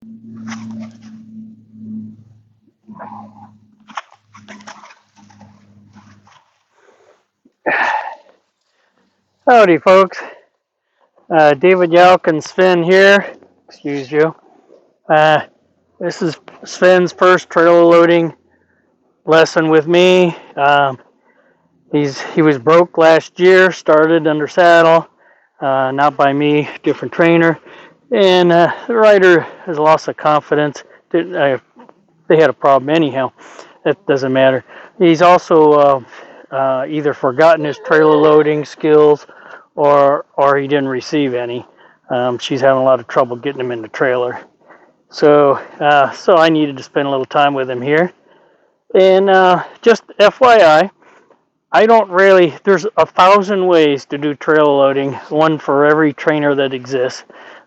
Howdy, folks. David Yalk and Sven here. Excuse you. Uh, this is Sven's first trailer loading lesson with me. He was broke last year, started under saddle, not by me, different trainer. And the rider has lost the confidence. They had a problem anyhow. That doesn't matter. He's also either forgotten his trailer loading skills or he didn't receive any. She's having a lot of trouble getting him in the trailer. So I needed to spend a little time with him here. And just FYI, I don't really, there's 1,000 ways to do trailer loading, one for every trainer that exists.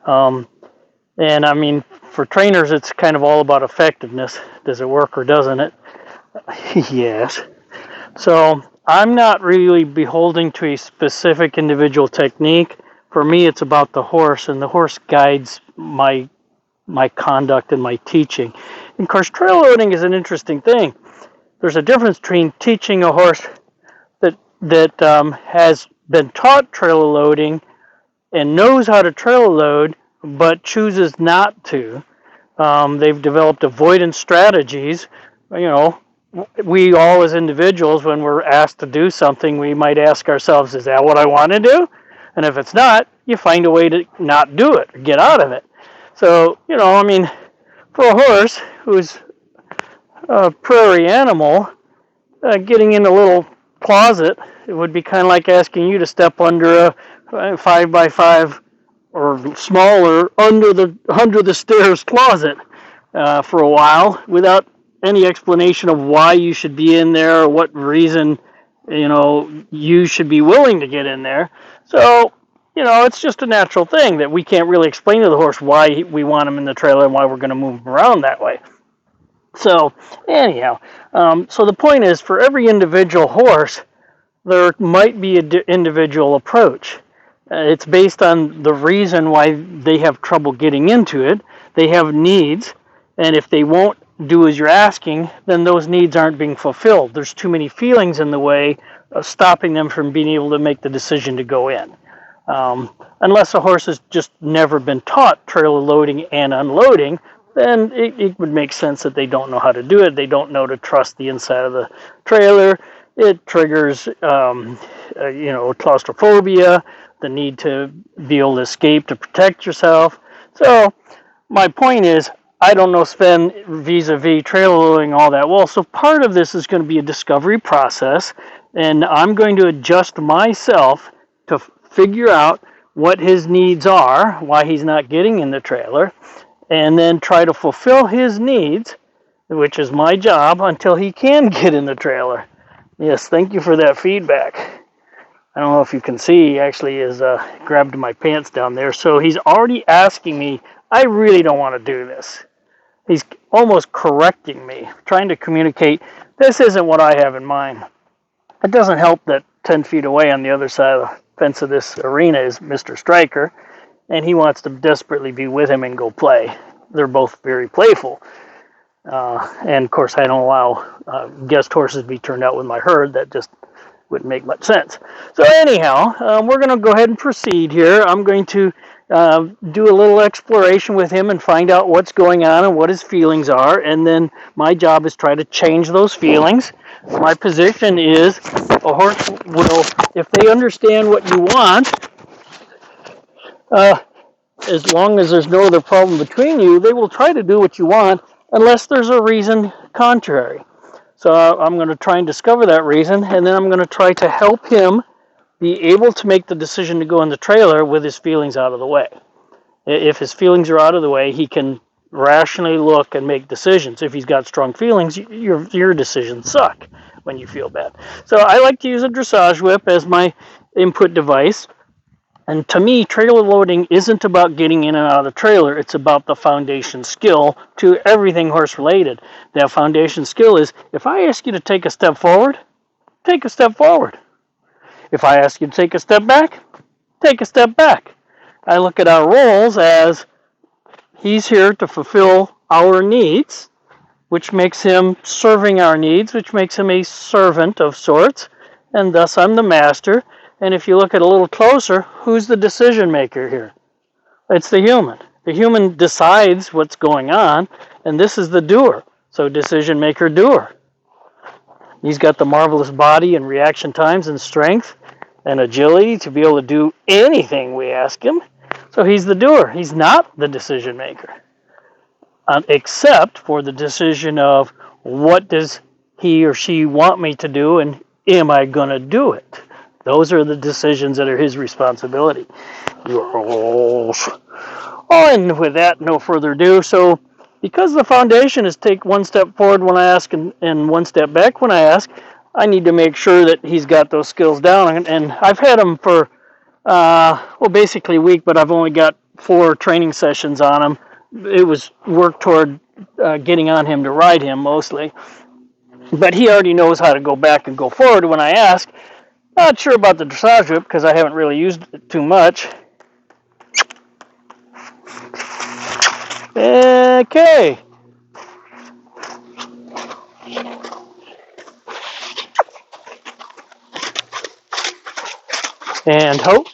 And I mean, for trainers, it's kind of all about effectiveness. Does it work or doesn't it? Yes. So I'm not really beholden to a specific individual technique. For me, it's about the horse, and the horse guides my conduct and my teaching. And of course, trail loading is an interesting thing. There's a difference between teaching a horse that has been taught trailer loading and knows how to trailer load, but chooses not to. They've developed avoidance strategies. You know, we all as individuals, when we're asked to do something, we might ask ourselves, is that what I want to do? And if it's not, you find a way to not do it or get out of it. So, you know, I mean, for a horse who's a prairie animal, getting in a little closet, it would be kind of like asking you to step under a 5x5 or smaller under the stairs closet for a while without any explanation of why you should be in there or what reason, you know, you should be willing to get in there. So, you know, it's just a natural thing that we can't really explain to the horse why we want him in the trailer and why we're going to move him around that way. So, anyhow, so the point is, for every individual horse, there might be an individual approach. It's based on the reason why they have trouble getting into it. They have needs, and if they won't do as you're asking, then those needs aren't being fulfilled. There's too many feelings in the way of stopping them from being able to make the decision to go in. Unless a horse has just never been taught trailer loading and unloading, then it would make sense that they don't know how to do it. They don't know to trust the inside of the trailer. It triggers, claustrophobia, the need to be able to escape to protect yourself. So my point is, I don't know Sven vis-a-vis trailer loading all that well. So part of this is going to be a discovery process, and I'm going to adjust myself to figure out what his needs are, why he's not getting in the trailer, and then try to fulfill his needs, which is my job, until he can get in the trailer. Yes, thank you for that feedback. I don't know if you can see, he actually has grabbed my pants down there. So he's already asking me, I really don't want to do this. He's almost correcting me, trying to communicate, this isn't what I have in mind. It doesn't help that 10 feet away on the other side of the fence of this arena is Mr. Stryker, and he wants to desperately be with him and go play. They're both very playful. And of course, I don't allow guest horses to be turned out with my herd. That just wouldn't make much sense. So anyhow, we're going to go ahead and proceed here. I'm going to do a little exploration with him and find out what's going on and what his feelings are. And then my job is try to change those feelings. My position is a horse will, if they understand what you want, as long as there's no other problem between you, they will try to do what you want unless there's a reason contrary. So I'm going to try and discover that reason, and then I'm going to try to help him be able to make the decision to go in the trailer with his feelings out of the way. If his feelings are out of the way, he can rationally look and make decisions. If he's got strong feelings, your decisions suck when you feel bad. So I like to use a dressage whip as my input device. And to me, trailer loading isn't about getting in and out of the trailer. It's about the foundation skill to everything horse related. That foundation skill is, if I ask you to take a step forward, take a step forward. If I ask you to take a step back, take a step back. I look at our roles as He's here to fulfill our needs, which makes him serving our needs, which makes him a servant of sorts, and thus I'm the master. And if you look at it a little closer, who's the decision maker here? It's the human. The human decides what's going on, and this is the doer. So decision maker, doer. He's got the marvelous body and reaction times and strength and agility to be able to do anything we ask him. So he's the doer. He's not the decision maker. Except for the decision of what does he or she want me to do and am I going to do it? Those are the decisions that are his responsibility. And with that, no further ado. So because the foundation is take one step forward when I ask and one step back when I ask, I need to make sure that he's got those skills down. And I've had him for, basically a week, but I've only got 4 training sessions on him. It was work toward getting on him to ride him mostly. But he already knows how to go back and go forward when I ask. Not sure about the dressage whip because I haven't really used it too much. Okay. And hope.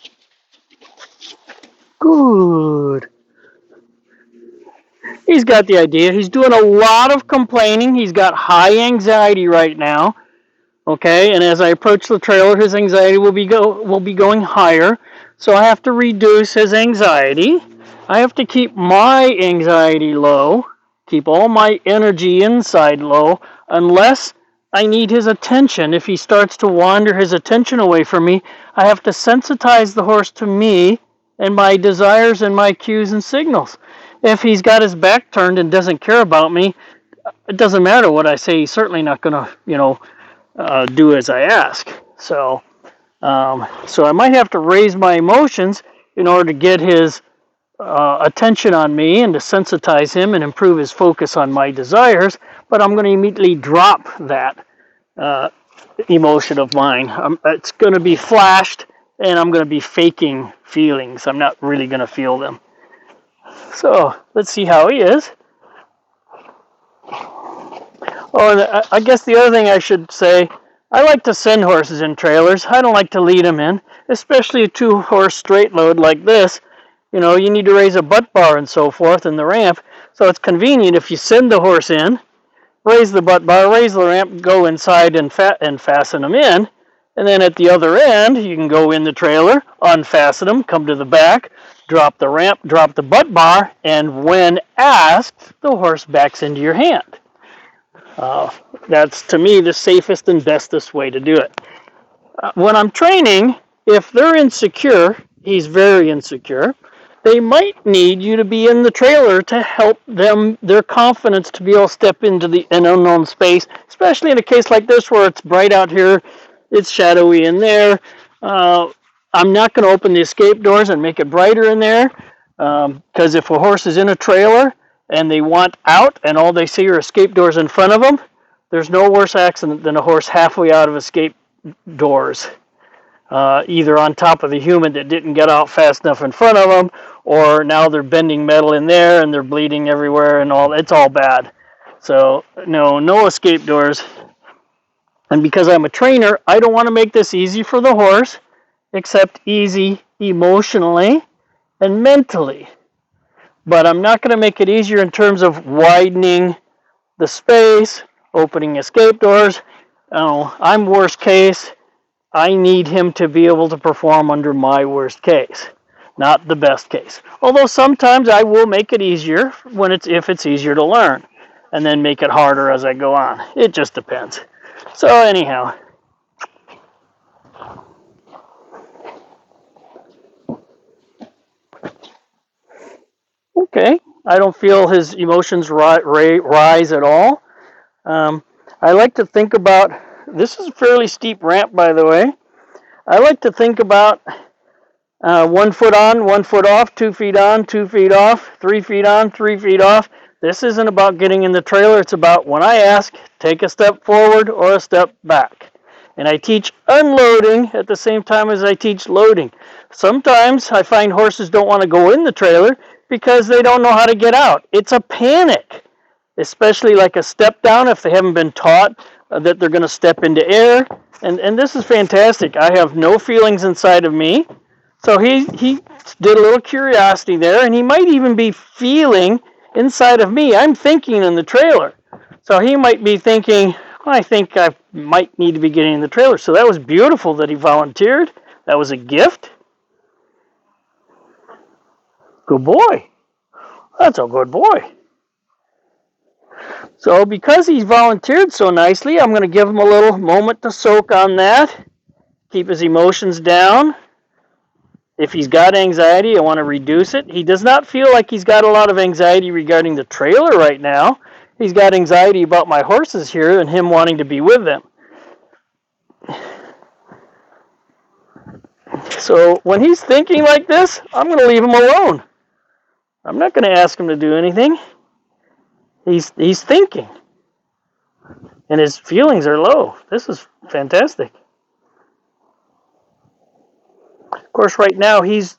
Good. He's got the idea. He's doing a lot of complaining. He's got high anxiety right now. Okay, and as I approach the trailer, his anxiety will be going higher. So I have to reduce his anxiety. I have to keep my anxiety low, keep all my energy inside low, unless I need his attention. If he starts to wander his attention away from me, I have to sensitize the horse to me and my desires and my cues and signals. If he's got his back turned and doesn't care about me, it doesn't matter what I say. He's certainly not going to, do as I ask. So I might have to raise my emotions in order to get his attention on me and to sensitize him and improve his focus on my desires. But I'm going to immediately drop that emotion of mine. It's going to be flashed, and I'm going to be faking feelings. I'm not really going to feel them. So let's see how he is. Oh, and I guess the other thing I should say, I like to send horses in trailers. I don't like to lead them in, especially a 2-horse straight load like this. You know, you need to raise a butt bar and so forth in the ramp. So it's convenient if you send the horse in, raise the butt bar, raise the ramp, go inside and fasten them in. And then at the other end, you can go in the trailer, unfasten them, come to the back, drop the ramp, drop the butt bar, and when asked, the horse backs into your hand. That's, to me, the safest and bestest way to do it. When I'm training, if they're insecure, he's very insecure, they might need you to be in the trailer to help them, their confidence to be able to step into an unknown space, especially in a case like this where it's bright out here, it's shadowy in there. I'm not going to open the escape doors and make it brighter in there, because if a horse is in a trailer and they want out and all they see are escape doors in front of them, there's no worse accident than a horse halfway out of escape doors. Either on top of the human that didn't get out fast enough in front of them, or now they're bending metal in there and they're bleeding everywhere and all. It's all bad. So no escape doors. And because I'm a trainer, I don't want to make this easy for the horse, except easy emotionally and mentally. But I'm not going to make it easier in terms of widening the space, opening escape doors. I'm worst case. I need him to be able to perform under my worst case, not the best case. Although sometimes I will make it easier if it's easier to learn, and then make it harder as I go on. It just depends. So anyhow. Okay, I don't feel his emotions rise at all. I like to think about, this is a fairly steep ramp, by the way. I like to think about 1 foot on, 1 foot off, 2 feet on, 2 feet off, 3 feet on, 3 feet off. This isn't about getting in the trailer. It's about when I ask, take a step forward or a step back. And I teach unloading at the same time as I teach loading. Sometimes I find horses don't want to go in the trailer because they don't know how to get out. It's a panic, especially like a step down if they haven't been taught that they're going to step into air. And this is fantastic. I have no feelings inside of me. So he did a little curiosity there, and he might even be feeling inside of me. I'm thinking in the trailer. So he might be thinking, I think I might need to be getting in the trailer. So that was beautiful that he volunteered. That was a gift. Good boy. That's a good boy. So because he's volunteered so nicely, I'm going to give him a little moment to soak on that. Keep his emotions down. If he's got anxiety, I want to reduce it. He does not feel like he's got a lot of anxiety regarding the trailer right now. He's got anxiety about my horses here and him wanting to be with them. So when he's thinking like this, I'm going to leave him alone. I'm not going to ask him to do anything. He's thinking. And his feelings are low. This is fantastic. Of course, right now he's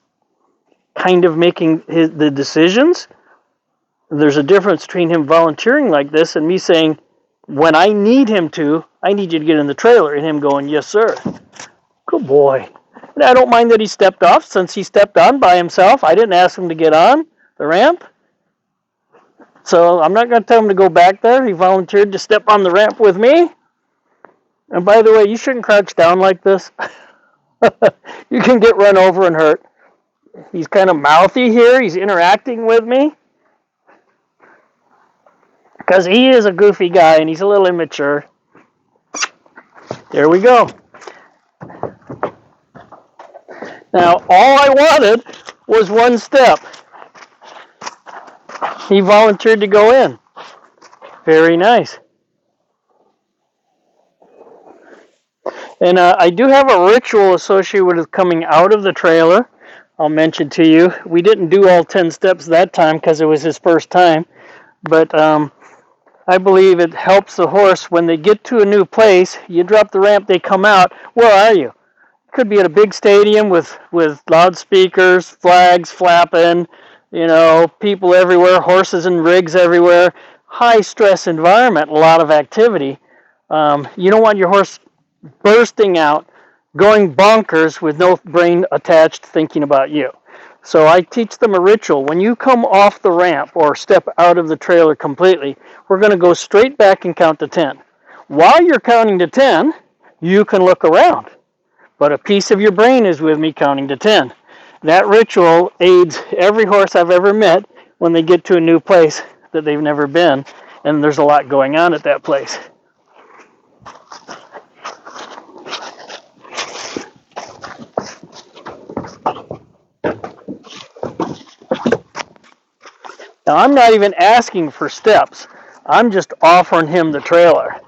kind of making the decisions. There's a difference between him volunteering like this and me saying, when I need him to, I need you to get in the trailer, and him going, yes, sir. Good boy. And I don't mind that he stepped off, since he stepped on by himself. I didn't ask him to get on the ramp. So I'm not going to tell him to go back there. He volunteered to step on the ramp with me. And by the way, you shouldn't crouch down like this. You can get run over and hurt. He's kind of mouthy here. He's interacting with me. Because he is a goofy guy and he's a little immature. There we go. Now, all I wanted was one step. He volunteered to go in. Very nice. And I do have a ritual associated with coming out of the trailer. I'll mention to you. We didn't do all 10 steps that time because it was his first time. But I believe it helps the horse when they get to a new place. You drop the ramp, they come out. Where are you? Could be at a big stadium with loudspeakers, flags flapping, people everywhere, horses and rigs everywhere. High stress environment, a lot of activity. You don't want your horse bursting out, going bonkers with no brain attached thinking about you. So I teach them a ritual. When you come off the ramp or step out of the trailer completely, we're going to go straight back and count to 10. While you're counting to 10, you can look around. But a piece of your brain is with me counting to 10. That ritual aids every horse I've ever met when they get to a new place that they've never been, and there's a lot going on at that place. Now, I'm not even asking for steps. I'm just offering him the trailer.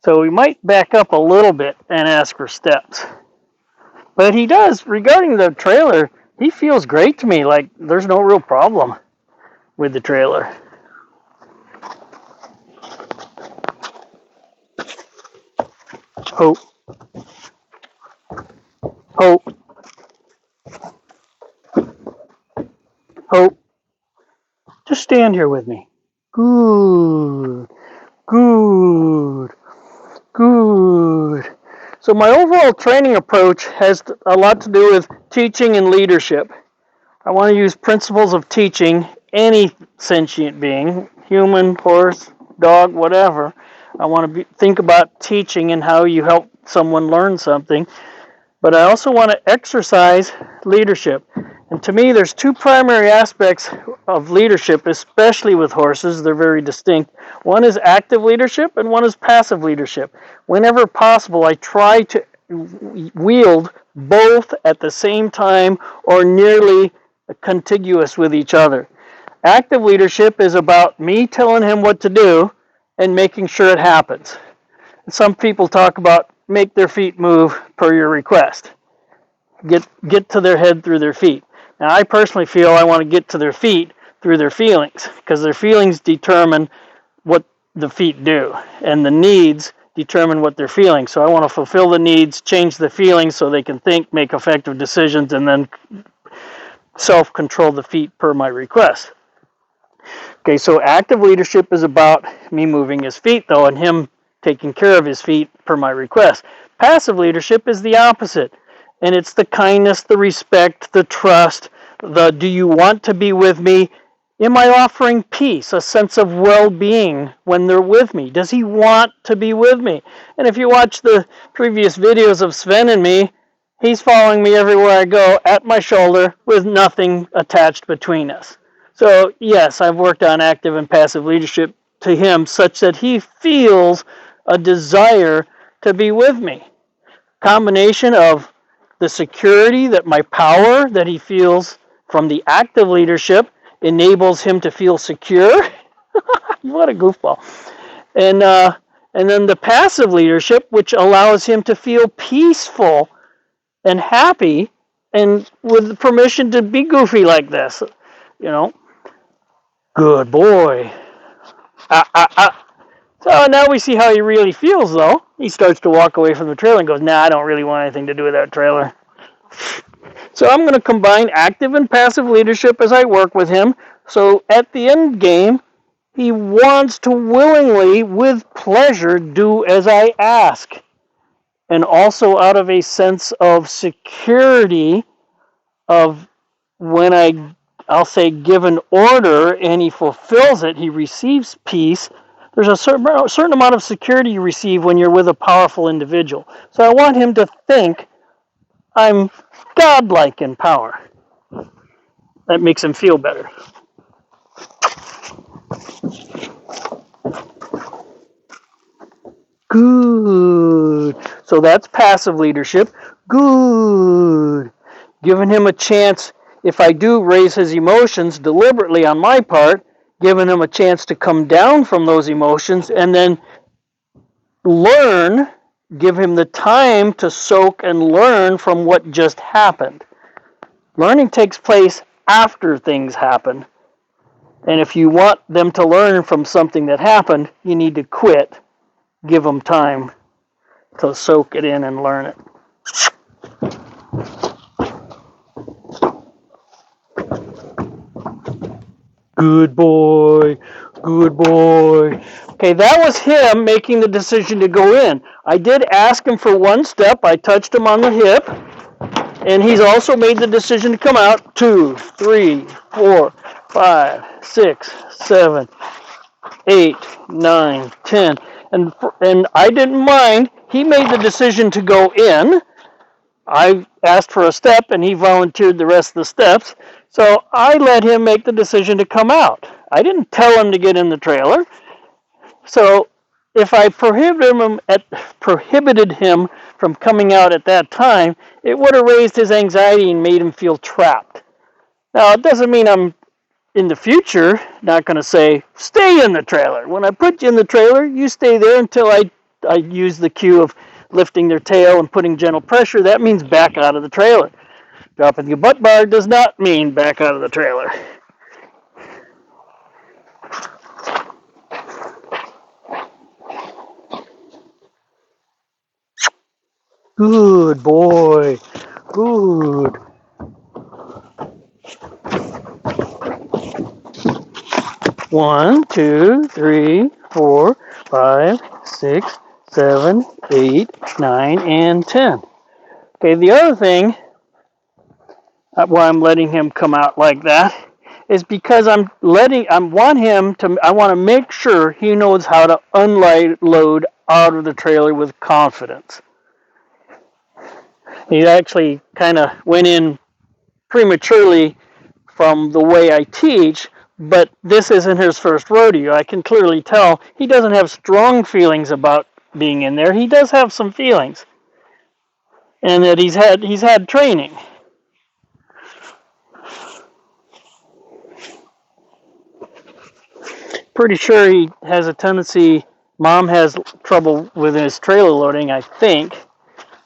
So we might back up a little bit and ask for steps. But he does, regarding the trailer, he feels great to me, like there's no real problem with the trailer. Hope. Hope. Hope. Just stand here with me. Good. Good. Good. So my overall training approach has a lot to do with teaching and leadership. I want to use principles of teaching any sentient being, human, horse, dog, whatever. I want to think about teaching and how you help someone learn something. But I also want to exercise leadership. And to me, there's two primary aspects of leadership, especially with horses. They're very distinct. One is active leadership and one is passive leadership. Whenever possible, I try to wield both at the same time or nearly contiguous with each other. Active leadership is about me telling him what to do and making sure it happens. Some people talk about make their feet move per your request. Get to their head through their feet. Now, I personally feel I want to get to their feet through their feelings, because their feelings determine what the feet do, and the needs determine what they're feeling. So I want to fulfill the needs, change the feelings so they can think, make effective decisions, and then self-control the feet per my request. Okay, so active leadership is about me moving his feet, though, and him taking care of his feet per my request. Passive leadership is the opposite, and it's the kindness, the respect, the trust, the do you want to be with me? Am I offering peace, a sense of well-being when they're with me? Does he want to be with me? And if you watch the previous videos of Sven and me, he's following me everywhere I go at my shoulder with nothing attached between us. So yes, I've worked on active and passive leadership to him such that he feels a desire to be with me. Combination of the security, that my power that he feels from the active leadership enables him to feel secure. What a goofball. And then the passive leadership, which allows him to feel peaceful and happy and with permission to be goofy like this. You know, good boy. So now we see how he really feels, though. He starts to walk away from the trailer and goes, nah, I don't really want anything to do with that trailer. So I'm going to combine active and passive leadership as I work with him. So at the end game, he wants to willingly, with pleasure, do as I ask. And also out of a sense of security of when I'll say give an order and he fulfills it, he receives peace. There's a certain amount of security you receive when you're with a powerful individual. So I want him to think I'm godlike in power. That makes him feel better. Good. So that's passive leadership. Good. Giving him a chance, if I do raise his emotions deliberately on my part, giving him a chance to come down from those emotions and then learn, give him the time to soak and learn from what just happened. Learning takes place after things happen. And if you want them to learn from something that happened, you need to quit. Give them time to soak it in and learn it. Good boy. Good boy. Okay, that was him making the decision to go in. I did ask him for one step. I touched him on the hip. And he's also made the decision to come out. 2, 3, 4, 5, 6, 7, 8, 9, 10. And I didn't mind. He made the decision to go in. I asked for a step, and he volunteered the rest of the steps. So I let him make the decision to come out. I didn't tell him to get in the trailer. So if I prohibited him from coming out at that time, it would have raised his anxiety and made him feel trapped. Now, it doesn't mean I'm in the future not going to say, stay in the trailer. When I put you in the trailer, you stay there until I use the cue of lifting their tail and putting gentle pressure. That means back out of the trailer. Dropping your butt bar does not mean back out of the trailer. Good boy. Good. One, 2, 3, 4, 5, 6, 7, 8, 9, and 10. Okay, the other thing why I'm letting him come out like that is because I want to make sure he knows how to unload out of the trailer with confidence. He actually kind of went in prematurely from the way I teach, but this isn't his first rodeo. I can clearly tell he doesn't have strong feelings about being in there. He does have some feelings, and that he's had training. Pretty sure he has a tendency. Mom has trouble with his trailer loading, I think,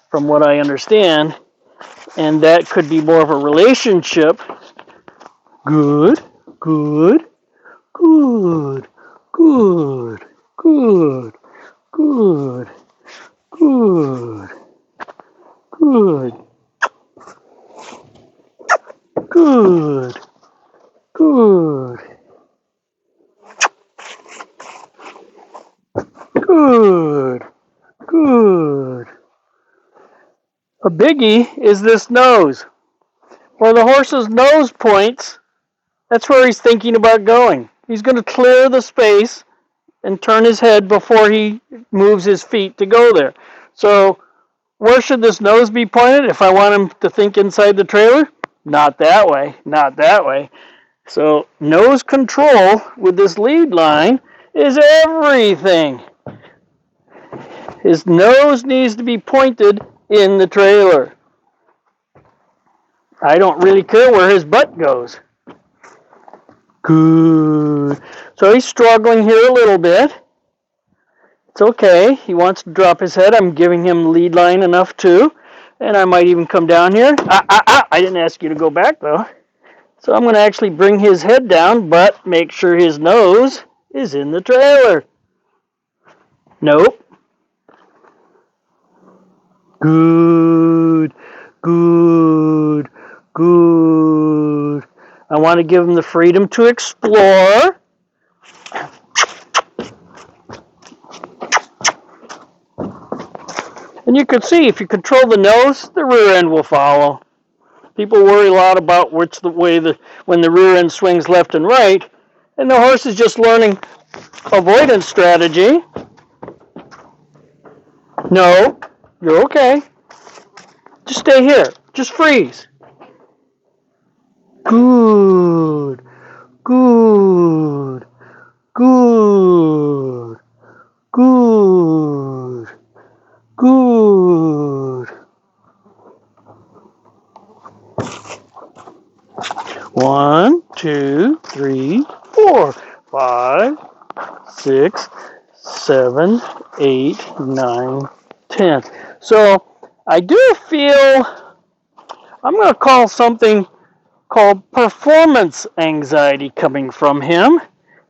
from what I understand, and that could be more of a relationship. Good, good, good, good, good, good. Good. Good. Good. A biggie is this nose. Where the horse's nose points, that's where he's thinking about going. He's going to clear the space and turn his head before he moves his feet to go there. So where should this nose be pointed if I want him to think inside the trailer? Not that way. Not that way. So nose control with this lead line is everything. His nose needs to be pointed in the trailer. I don't really care where his butt goes. Good. So he's struggling here a little bit. It's okay. He wants to drop his head. I'm giving him lead line enough too. And I might even come down here. I didn't ask you to go back though. So I'm going to actually bring his head down, but make sure his nose is in the trailer. Nope. Good. Good. Good. I want to give him the freedom to explore. And you can see if you control the nose, the rear end will follow. People worry a lot about when the rear end swings left and right, and the horse is just learning avoidance strategy. No, you're okay. Just stay here. Just freeze. Good. Good. Good. Good. Good. 1, 2, 3, 4, 5, 6, 7, 8, 9, 10. So I do feel I'm going to call something called performance anxiety coming from him.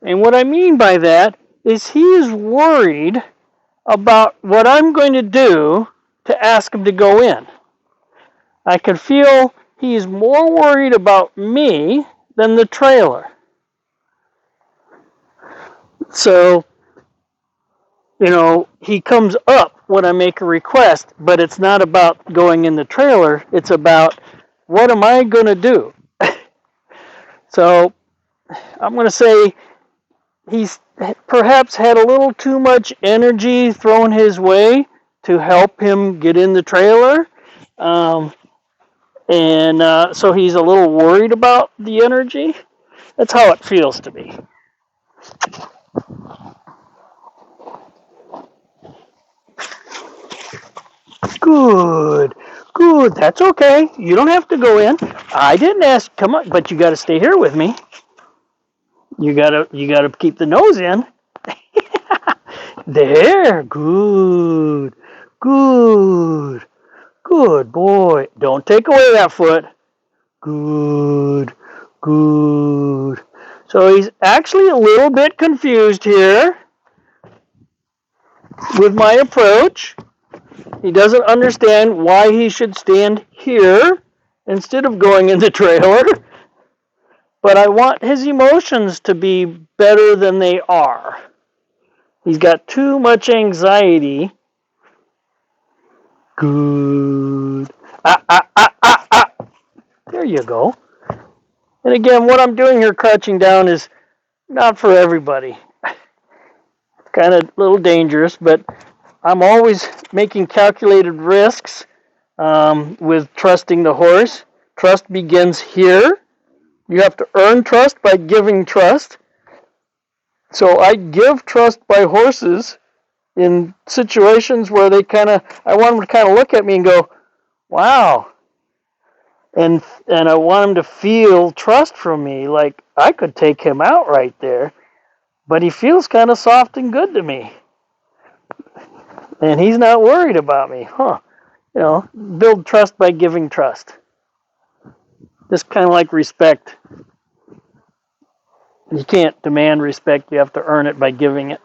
And what I mean by that is he is worried about what I'm going to do to ask him to go in. I can feel he's more worried about me than the trailer. So, he comes up when I make a request, but it's not about going in the trailer. It's about what am I going to do? So, I'm going to say he's perhaps had a little too much energy thrown his way to help him get in the trailer. So he's a little worried about the energy. That's how it feels to me. Good. Good. That's okay. You don't have to go in. I didn't ask. Come on, but you got to stay here with me. You gotta keep the nose in. There. Good. Good. Good boy. Don't take away that foot. Good. Good. So he's actually a little bit confused here with my approach. He doesn't understand why he should stand here instead of going in the trailer. But I want his emotions to be better than they are. He's got too much anxiety. Good. There you go. And again, what I'm doing here, crouching down, is not for everybody. It's kind of a little dangerous, but I'm always making calculated risks with trusting the horse. Trust begins here. You have to earn trust by giving trust. So I give trust by horses in situations where I want them to kind of look at me and go, wow. And I want them to feel trust from me, like I could take him out right there, but he feels kind of soft and good to me. And he's not worried about me. Build trust by giving trust. Just kind of like respect. You can't demand respect. You have to earn it by giving it.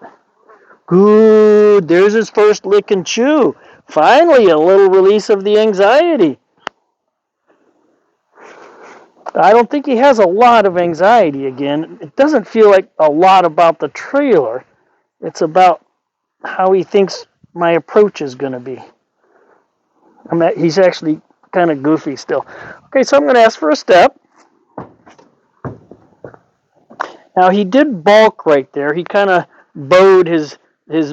Good. There's his first lick and chew. Finally, a little release of the anxiety. I don't think he has a lot of anxiety again. It doesn't feel like a lot about the trailer. It's about how he thinks my approach is going to be. He's actually kind of goofy still. Okay, so I'm going to ask for a step. Now he did balk right there. He kind of bowed his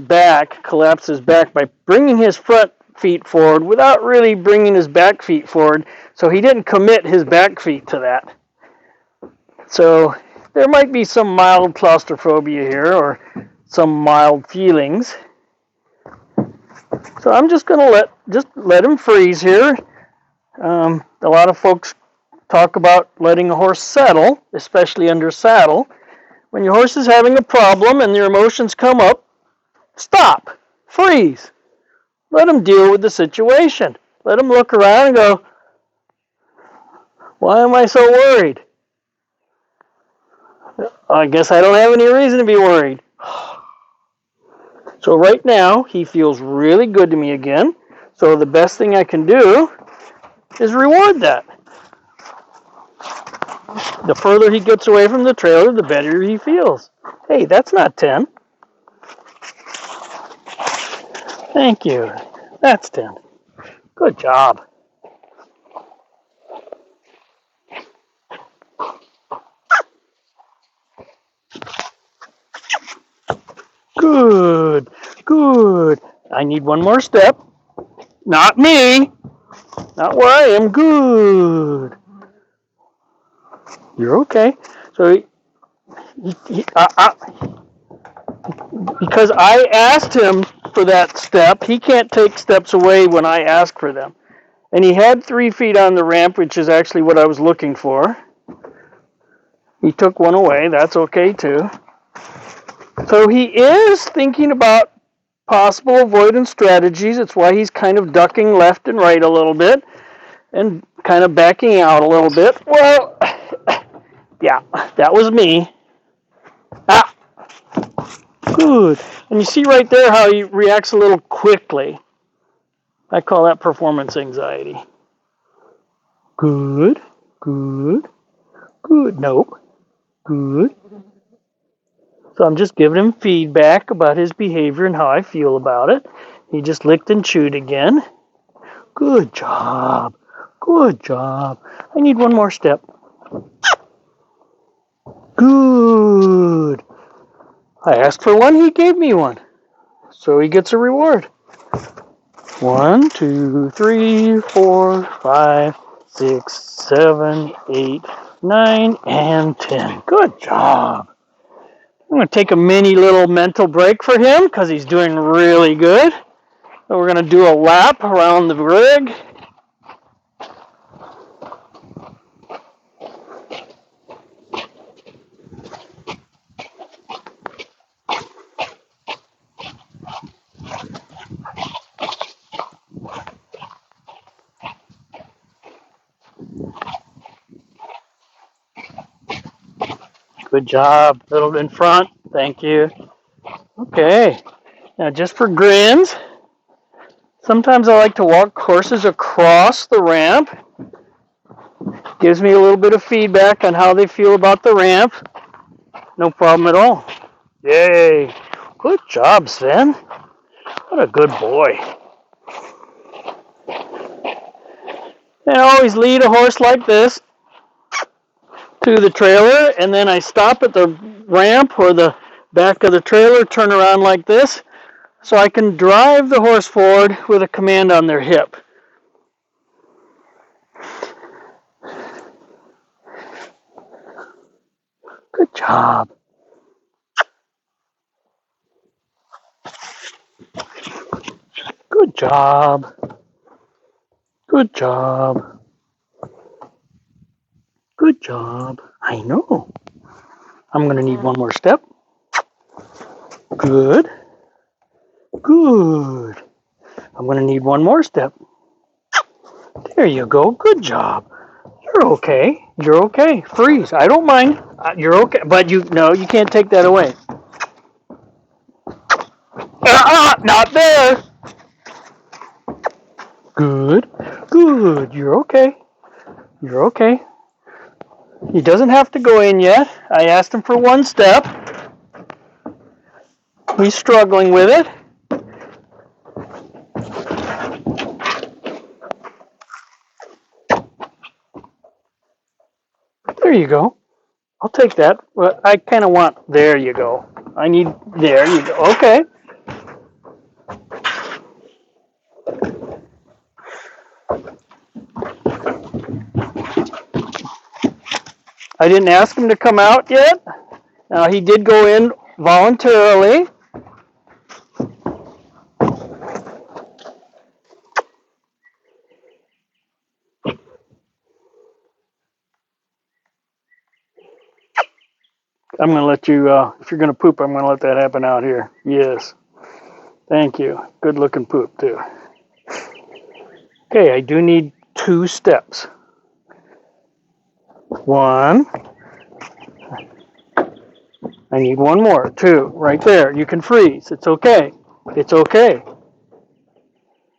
back, collapsed his back by bringing his front feet forward without really bringing his back feet forward. So he didn't commit his back feet to that. So there might be some mild claustrophobia here or some mild feelings. So I'm just going to let him freeze here. A lot of folks talk about letting a horse settle, especially under saddle. When your horse is having a problem and your emotions come up, stop, freeze. Let him deal with the situation. Let him look around and go, why am I so worried? I guess I don't have any reason to be worried. So right now, he feels really good to me again. So the best thing I can do is reward that. The further he gets away from the trailer, the better he feels. Hey, that's not 10. Thank you. That's 10. Good job. Good. Good. I need one more step. Not me. Not where I am. Good. You're okay. So because I asked him for that step, he can't take steps away when I ask for them. And he had 3 feet on the ramp, which is actually what I was looking for. He took one away. That's okay too. So he is thinking about possible avoidance strategies. It's why he's kind of ducking left and right a little bit and kind of backing out a little bit. Well, yeah, that was me. Ah, good. And you see right there how he reacts a little quickly. I call that performance anxiety. Good, good, good. Nope. Good. So I'm just giving him feedback about his behavior and how I feel about it. He just licked and chewed again. Good job. Good job. I need one more step. Good. I asked for one, he gave me one. So he gets a reward. 1, 2, 3, 4, 5, 6, 7, 8, 9, and 10. Good job. I'm going to take a mini little mental break for him because he's doing really good. So we're going to do a lap around the rig. Good job. A little in front. Thank you. Okay. Now just for grins, sometimes I like to walk horses across the ramp. Gives me a little bit of feedback on how they feel about the ramp. No problem at all. Yay. Good job, Sven. What a good boy. And I always lead a horse like this to the trailer, and then I stop at the ramp or the back of the trailer, turn around like this, so I can drive the horse forward with a command on their hip. Good job. Good job. Good job. Good job. I know. I'm going to need one more step. Good. Good. I'm going to need one more step. There you go. Good job. You're okay. You're okay. Freeze. I don't mind. You're okay. But you can't take that away. Not there. Good. Good. You're okay. You're okay. He doesn't have to go in yet. I asked him for one step. He's struggling with it. There you go. I'll take that. But I kind of want, there you go. I need, there you go. Okay. I didn't ask him to come out yet. Now he did go in voluntarily. I'm going to let you, if you're going to poop, I'm going to let that happen out here. Yes. Thank you. Good looking poop, too. Okay, I do need 2 steps. 1. I need 1 more. 2. Right there. You can freeze. It's okay. It's okay.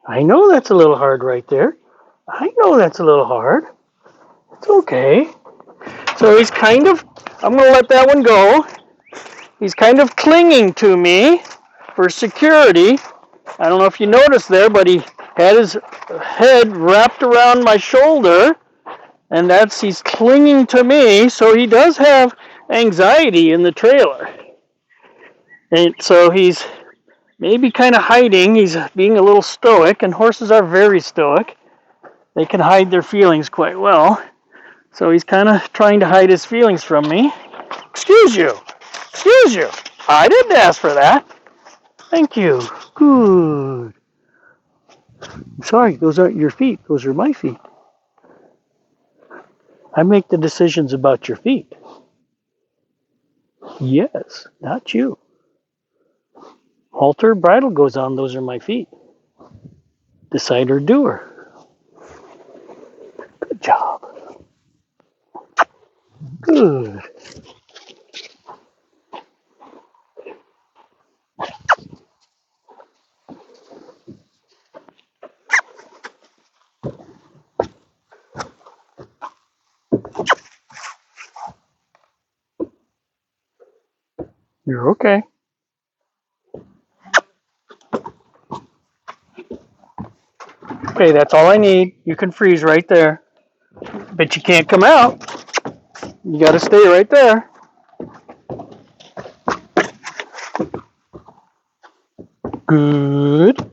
I know that's a little hard right there. I know that's a little hard. It's okay. So he's kind of, I'm going to let that one go. He's kind of clinging to me for security. I don't know if you noticed there, but he had his head wrapped around my shoulder, and he's clinging to me, so he does have anxiety in the trailer. And so he's maybe kind of hiding. He's being a little stoic, and horses are very stoic. They can hide their feelings quite well. So he's kind of trying to hide his feelings from me. Excuse you. Excuse you. I didn't ask for that. Thank you. Good. Sorry, those aren't your feet. Those are my feet. I make the decisions about your feet. Yes, not you. Halter, bridle goes on. Those are my feet. Decider, doer. Good job. Good. You're okay. Okay, that's all I need. You can freeze right there. But you can't come out. You got to stay right there. Good.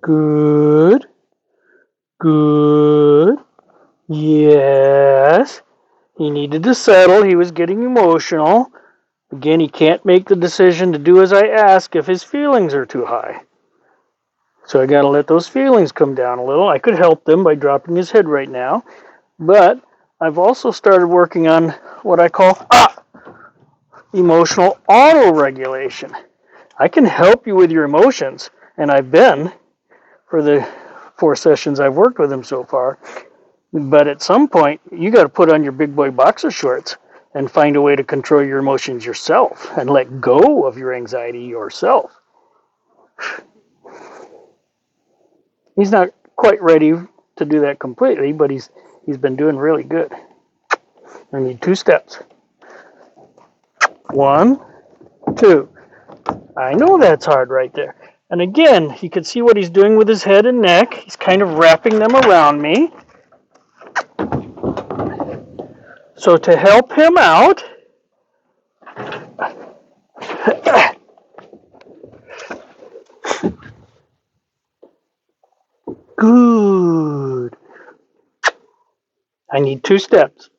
Good. Good. Yes. He needed to settle. He was getting emotional. Again, he can't make the decision to do as I ask if his feelings are too high. So I got to let those feelings come down a little. I could help them by dropping his head right now. But I've also started working on what I call emotional auto-regulation. I can help you with your emotions, and I've been for the 4 sessions I've worked with him so far. But at some point, you got to put on your big boy boxer shorts and find a way to control your emotions yourself and let go of your anxiety yourself. He's not quite ready to do that completely, but he's been doing really good. I need 2 steps. 1, 2. I know that's hard right there. And again, you can see what he's doing with his head and neck. He's kind of wrapping them around me. So to help him out, good. I need 2 steps.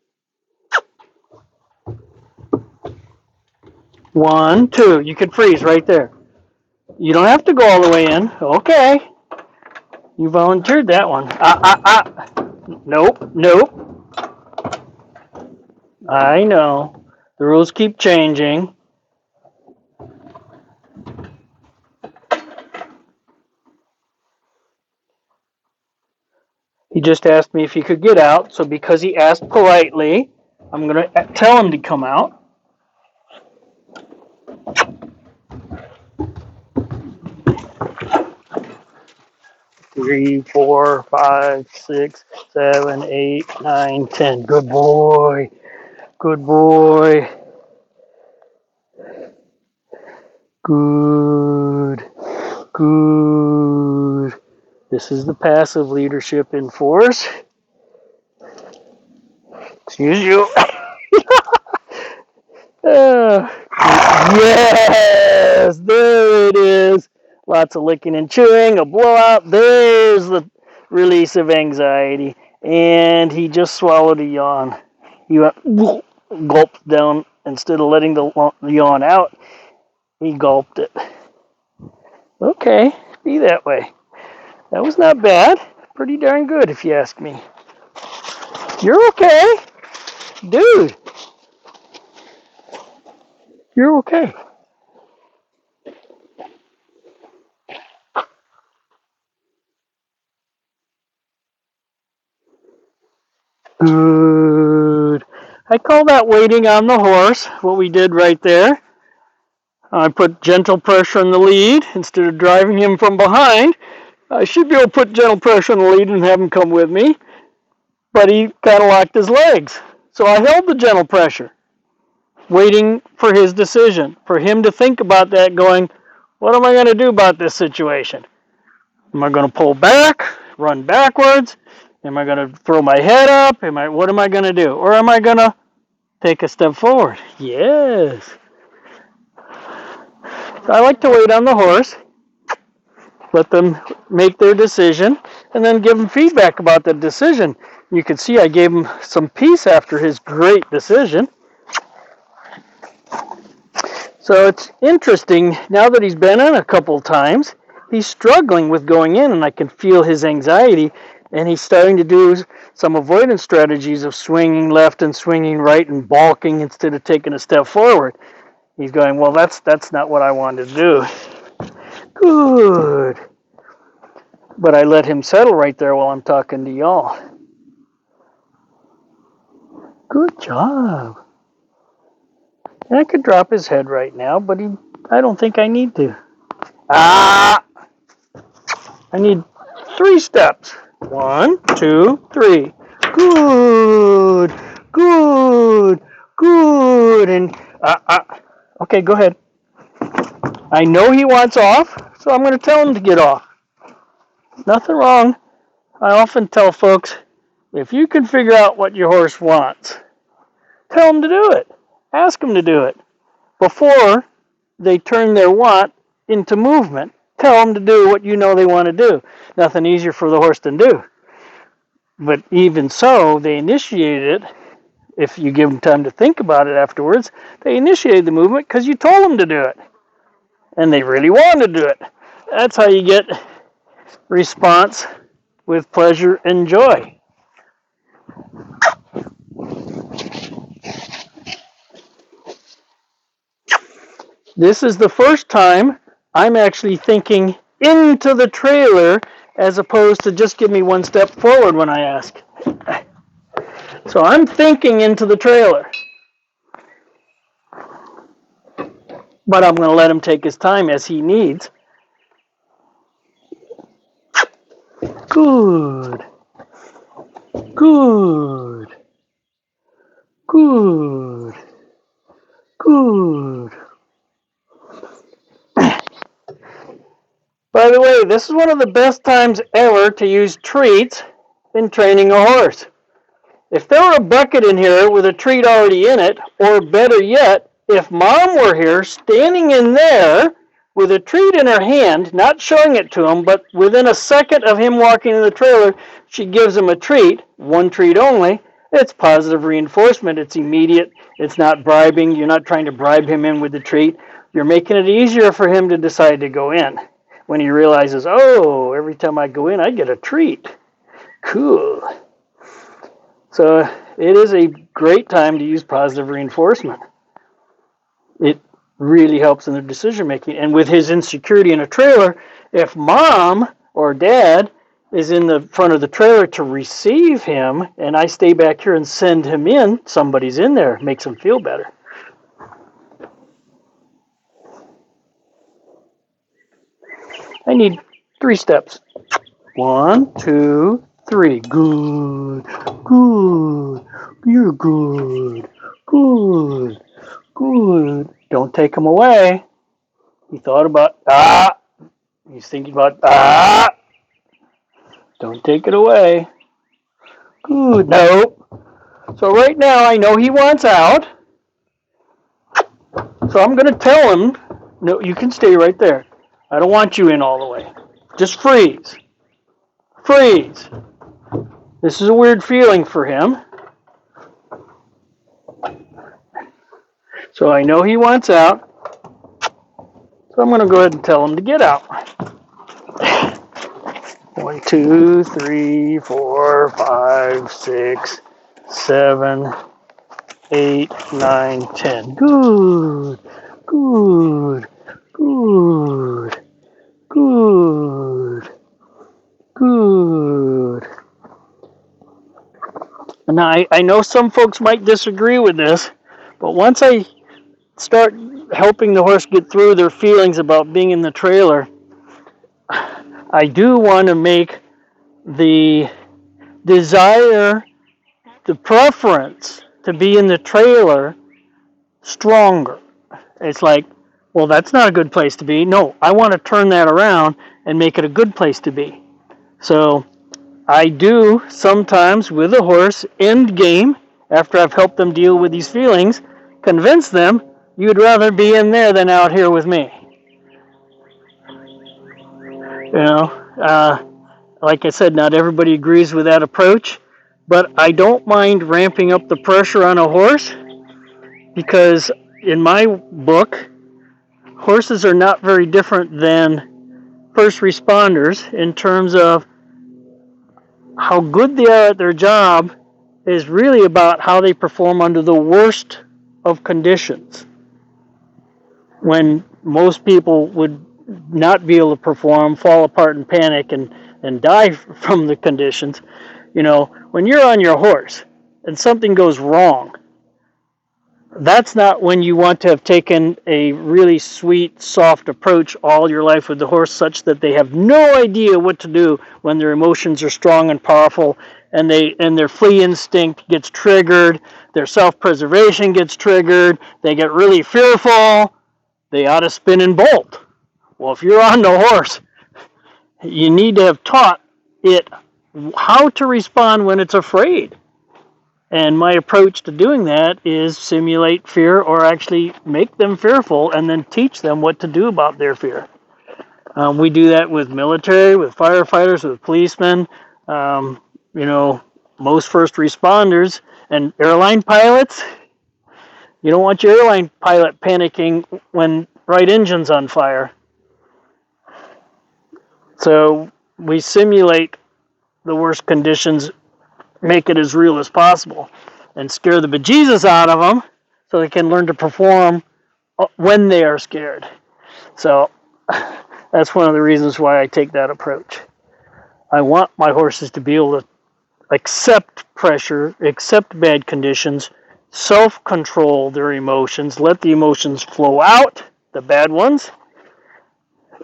1, 2. You can freeze right there. You don't have to go all the way in. Okay. You volunteered that one. Nope, nope. I know. The rules keep changing. He just asked me if he could get out, so because he asked politely, I'm going to tell him to come out. Three, 4, 5, 6, 7, 8, 9, 10. Good boy. Good boy. Good. Good. This is the passive leadership in force. Excuse you. Yes, there it is. Lots of licking and chewing, a blowout. There's the release of anxiety. And he just swallowed a yawn. He went gulped down instead of letting the yawn out. He gulped it. Okay, be that way. That was not bad. Pretty darn good, if you ask me. You're okay. Dude, you're okay. Good. I call that waiting on the horse, what we did right there. I put gentle pressure on the lead instead of driving him from behind. I should be able to put gentle pressure on the lead and have him come with me, but he kind of locked his legs. So I held the gentle pressure, waiting for his decision, for him to think about that, going, what am I going to do about this situation? Am I going to pull back, run backwards? Am I going to throw my head up? What am I going to do? Or am I going to take a step forward? Yes. So I like to wait on the horse, let them make their decision, and then give them feedback about the decision. You can see I gave him some peace after his great decision. So it's interesting, now that he's been in a couple times, he's struggling with going in, and I can feel his anxiety, and he's starting to do some avoidance strategies of swinging left and swinging right and balking instead of taking a step forward. He's going, well, that's not what I wanted to do. Good. But I let him settle right there while I'm talking to y'all. Good job. And I could drop his head right now, but I don't think I need to. I need 3 steps. 1, 2, 3. Good. Good. Good. And, okay, go ahead. I know he wants off, so I'm going to tell him to get off. Nothing wrong. I often tell folks, if you can figure out what your horse wants, tell him to do it. Ask him to do it. Before they turn their want into movement, tell them to do what you know they want to do. Nothing easier for the horse than do. But even so, they initiated it. If you give them time to think about it afterwards, they initiated the movement because you told them to do it. And they really wanted to do it. That's how you get response with pleasure and joy. This is the first time I'm actually thinking into the trailer as opposed to just give me 1 step forward when I ask. So I'm thinking into the trailer. But I'm going to let him take his time as he needs. Good. Good. Good. Good. By the way, this is one of the best times ever to use treats in training a horse. If there were a bucket in here with a treat already in it, or better yet, if Mom were here standing in there with a treat in her hand, not showing it to him, but within a second of him walking in the trailer, she gives him a treat, 1 treat only. It's positive reinforcement. It's immediate. It's not bribing. You're not trying to bribe him in with the treat. You're making it easier for him to decide to go in. When he realizes, oh, every time I go in, I get a treat. Cool. So it is a great time to use positive reinforcement. It really helps in their decision making. And with his insecurity in a trailer, if Mom or Dad is in the front of the trailer to receive him, and I stay back here and send him in, somebody's in there, makes him feel better. I need 3 steps. 1, 2, 3. Good. Good. You're good. Good. Good. Don't take him away. He thought about, He's thinking about, Don't take it away. Good. No. So right now I know he wants out. So I'm going to tell him, no, you can stay right there. I don't want you in all the way. Just freeze. Freeze. This is a weird feeling for him. So I know he wants out. So I'm going to go ahead and tell him to get out. 1, 2, 3, 4, 5, 6, 7, 8, 9, 10. Good. Good. Good. Good. Good. Now, I know some folks might disagree with this, but once I start helping the horse get through their feelings about being in the trailer, I do want to make the desire, the preference to be in the trailer stronger. It's like, well, that's not a good place to be. No, I want to turn that around and make it a good place to be. So I do sometimes with a horse, end game, after I've helped them deal with these feelings, convince them you'd rather be in there than out here with me. Like I said, not everybody agrees with that approach, but I don't mind ramping up the pressure on a horse because in my book, horses are not very different than first responders in terms of how good they are at their job is really about how they perform under the worst of conditions. When most people would not be able to perform, fall apart in panic, and die from the conditions. When you're on your horse and something goes wrong, that's not when you want to have taken a really sweet, soft approach all your life with the horse such that they have no idea what to do when their emotions are strong and powerful and their flee instinct gets triggered, their self-preservation gets triggered, they get really fearful, they ought to spin and bolt. Well, if you're on the horse, you need to have taught it how to respond when it's afraid. And my approach to doing that is simulate fear or actually make them fearful and then teach them what to do about their fear. We do that with military, with firefighters, with policemen, most first responders and airline pilots. You don't want your airline pilot panicking when right engine's on fire. So we simulate the worst conditions, make it as real as possible, and scare the bejesus out of them so they can learn to perform when they are scared. So that's one of the reasons why I take that approach. I want my horses to be able to accept pressure, accept bad conditions, self-control their emotions, let the emotions flow out, the bad ones,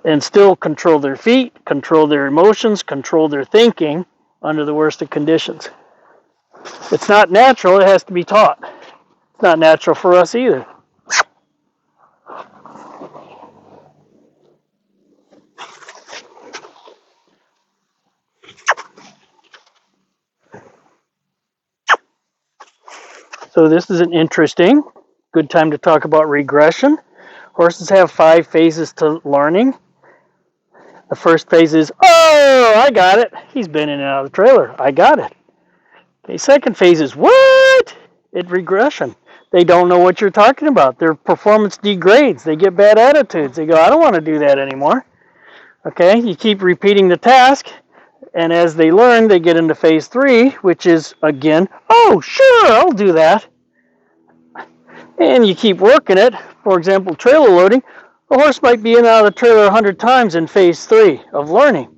and still control their feet, control their emotions, control their thinking under the worst of conditions. It's not natural, it has to be taught. It's not natural for us either. So this is an interesting, good time to talk about regression. Horses have 5 phases to learning. The first phase is, oh, I got it. He's been in and out of the trailer. I got it. Okay, second phase is, what? It's regression. They don't know what you're talking about. Their performance degrades. They get bad attitudes. They go, I don't want to do that anymore. Okay, you keep repeating the task, and as they learn, they get into phase 3, which is, again, oh, sure, I'll do that. And you keep working it. For example, trailer loading. A horse might be in and out of the trailer 100 times in phase 3 of learning.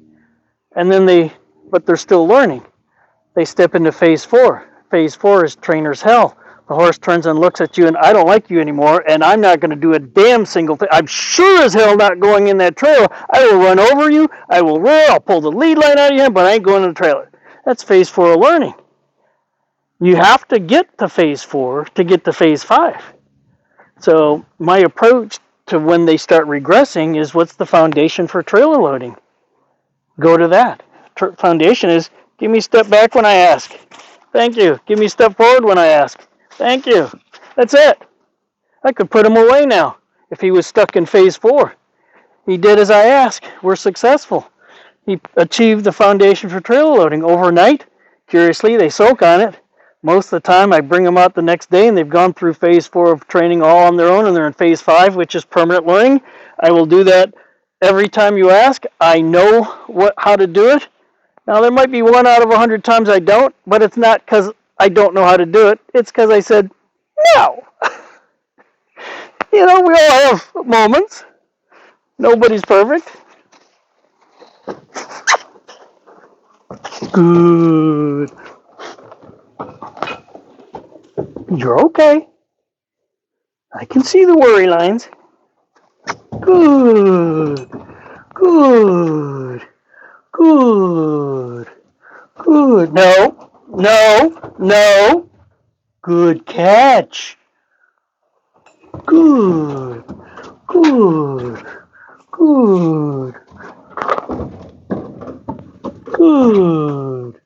And then but they're still learning. They step into phase 4. Phase 4 is trainer's hell. The horse turns and looks at you and I don't like you anymore and I'm not going to do a damn single thing. I'm sure as hell not going in that trailer. I will run over you. I will roar. I'll pull the lead line out of your hand, but I ain't going in the trailer. That's phase 4 of learning. You have to get to phase 4 to get to phase 5. So my approach to when they start regressing is, what's the foundation for trailer loading? Go to that. Foundation is, give me step back when I ask. Thank you. Give me step forward when I ask. Thank you. That's it. I could put him away now if he was stuck in phase 4. He did as I asked. We're successful. He achieved the foundation for trailer loading overnight. Curiously, they soak on it. Most of the time, I bring them out the next day, and they've gone through phase 4 of training all on their own, and they're in phase 5, which is permanent learning. I will do that every time you ask. I know how to do it. Now, there might be 1 out of 100 times I don't, but it's not because I don't know how to do it. It's because I said, no. We all have moments. Nobody's perfect. Good. You're okay. I can see the worry lines. Good. Good. Good. Good. No. No. No. Good catch. Good. Good. Good. Good.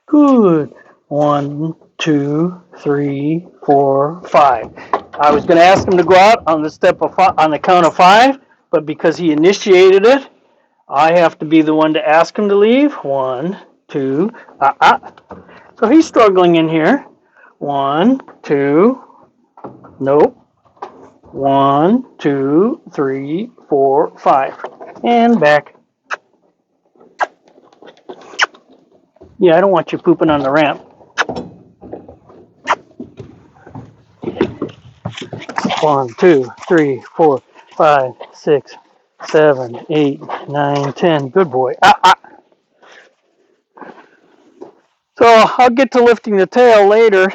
Good. 1, 2, 3, 4, 5. I was going to ask him to go out on the count of 5, but because he initiated it, I have to be the one to ask him to leave. 1, 2, So he's struggling in here. 1, 2, nope. 1, 2, 3, 4, 5. And back. Yeah, I don't want you pooping on the ramp. 1, 2, 3, 4, 5, 6, 7, 8, 9, 10. Good boy. So I'll get to lifting the tail later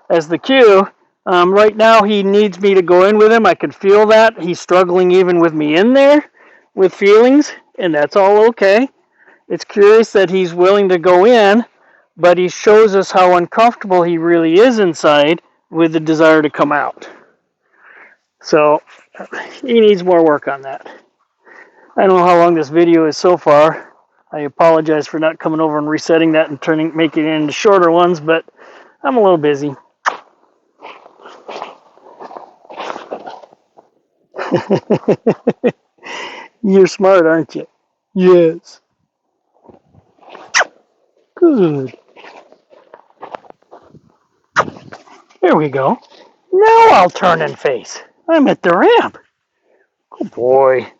as the cue. Right now he needs me to go in with him. I can feel that. He's struggling even with me in there with feelings, and that's all okay. It's curious that he's willing to go in, but he shows us how uncomfortable he really is inside with the desire to come out. So he needs more work on that. I don't know how long this video is so far. I apologize for not coming over and resetting that and making it into shorter ones, but I'm a little busy. You're smart, aren't you? Yes. Good. There we go. Now I'll turn and face. I'm at the ramp. Good boy.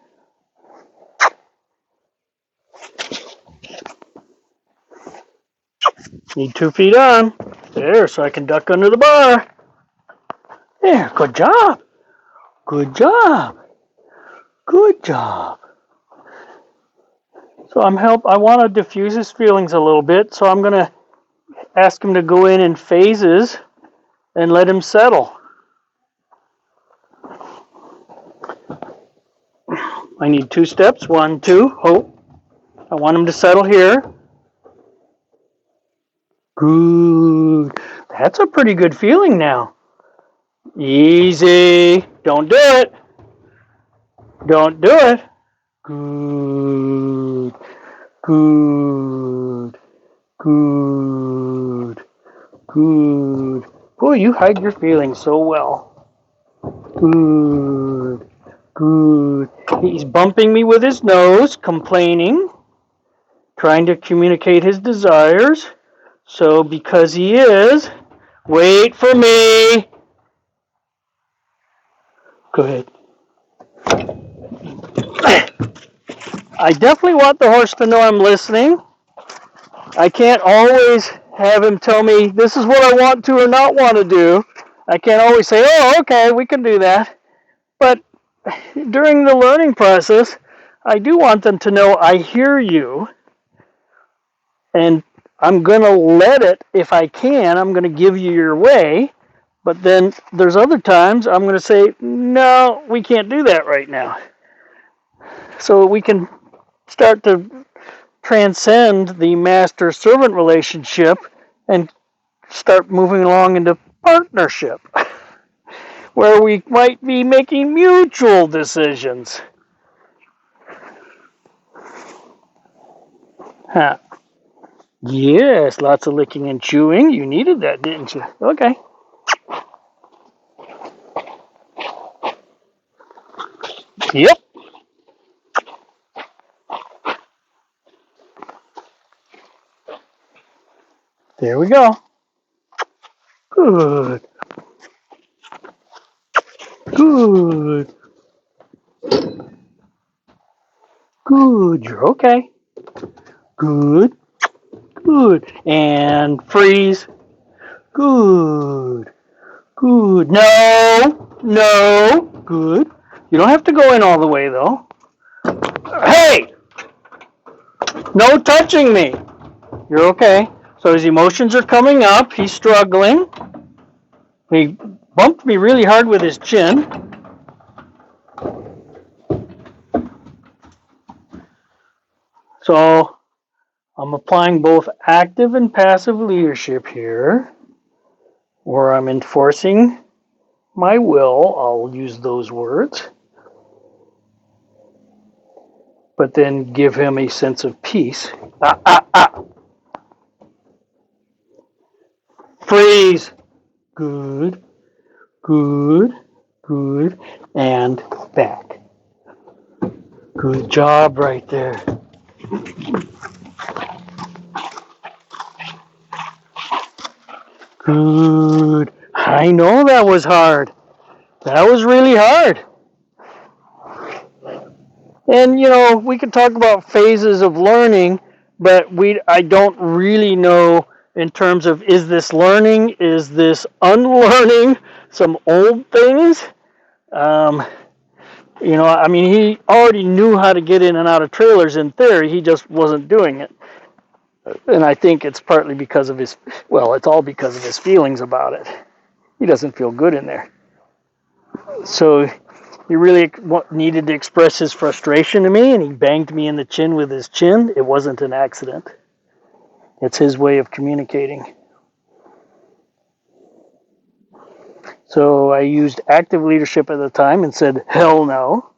Need 2 feet on. There, so I can duck under the bar. There, good job. Good job. Good job. So I want to diffuse his feelings a little bit, so I'm going to ask him to go in phases and let him settle. I need 2 steps. 1, 2, hope. I want him to settle here. Good. That's a pretty good feeling now. Easy. Don't do it. Don't do it. Good. Good. Good. Good. Boy, you hide your feelings so well. Good. Good. He's bumping me with his nose, complaining, trying to communicate his desires. So because he is, wait for me. Go ahead. I definitely want the horse to know I'm listening. I can't always have him tell me this is what I want to or not want to do. I can't always say, oh, okay, we can do that. But during the learning process, I do want them to know I hear you, and I'm going to let it, if I can, I'm going to give you your way. But then there's other times I'm going to say, no, we can't do that right now. So we can start to transcend the master-servant relationship and start moving along into partnership, where we might be making mutual decisions. Huh. Yes, lots of licking and chewing. You needed that, didn't you? Okay. Yep. There we go. Good. Good. Good. You're okay. Good. Good. And freeze. Good. Good. No. No. Good. You don't have to go in all the way, though. Hey! No touching me. You're okay. So his emotions are coming up. He's struggling. He bumped me really hard with his chin. So I'm applying both active and passive leadership here, where I'm enforcing my will. I'll use those words. But then give him a sense of peace. Ah, ah, ah. Freeze. Good, good, good. And back. Good job right there. Good. I know that was hard. That was really hard. And you know, we could talk about phases of learning, but I don't really know in terms of, is this learning, is this unlearning some old things? You know, I mean, he already knew how to get in and out of trailers in theory, he just wasn't doing it. And I think it's partly because of his, well, it's all because of his feelings about it. He doesn't feel good in there. So he really needed to express his frustration to me, and he banged me in the chin with his chin. It wasn't an accident. It's his way of communicating. So I used active leadership at the time and said, hell no.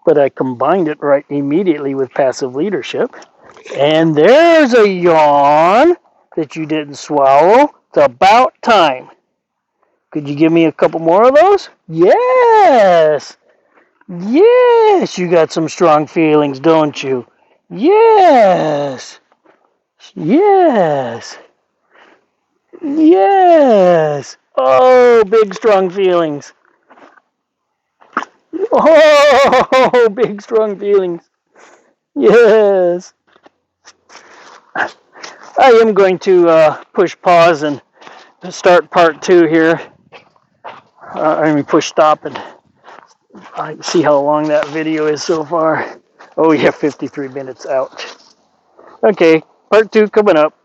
But I combined it right immediately with passive leadership. And there's a yawn that you didn't swallow. It's about time. Could you give me a couple more of those? Yes. Yes, you got some strong feelings, don't you? Yes. Yes. Yes. Oh, big strong feelings. Oh, big strong feelings. Yes. I am going to push pause and start part 2 here. I mean, push stop and see how long that video is so far. Oh, yeah, 53 minutes out. Okay, part 2 coming up.